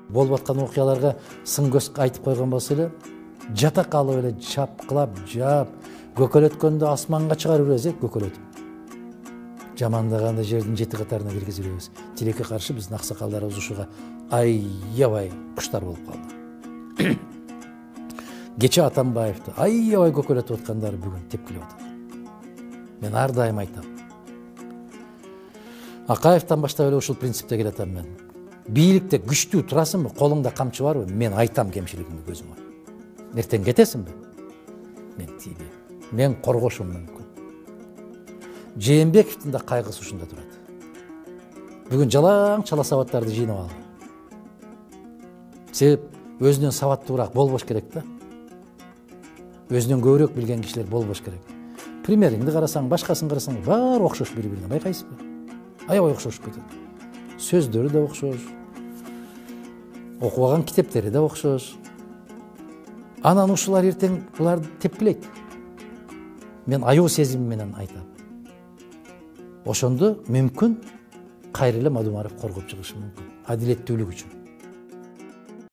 болуп аткан окуяларга сын көз айтып койгон болсо эле жата калып эле чапкылап жаап көкөлөткөндө асманга чыгарып беребиз, көкөлөтүп. Жамандаганда жердин 7 катарына киргизип беребиз. Тилекке каршы биздин аксакалдарыбыз ушуга аябай куштар болуп калды. Кече Атамбаевди аябай көкөлөтүп аткандары бүгүн тепкилеп атат. Мен ар дайым айтам. Акаевден баштап эле ушул принципте келатам мен. Бийликте күчтүү турасыңбы, колуңда камчы барбы? Мен айтам кемчилигимди көзүңө. Эртең кетесиңби? Мен тийбейм. Мен коргошум мүмкүн. Жээнбековдун да кайгысы ушунда турат. Бүгүн жалаң чала сабаттарды жыйнап алды. Себеп өзүнөн сабаттуураак болбош керек да. Өзүнөн көбүрөөк билген кишилер болбош керек. Примериңди карасаң, башкасын карасаң, баары окшош бири-бирине, байкайсызбы? Аябай окшошуп кетет. Сөздөрү да окшош. Окубаган китептери да окшош. Анан ушулар эртең буларды тепкилейт. Мен аюу сезими менен айтам. Ошондо мүмкүн кайра эле Мадумаров коргоп чыгышы мүмкүн. Адилеттүүлүк үчүн.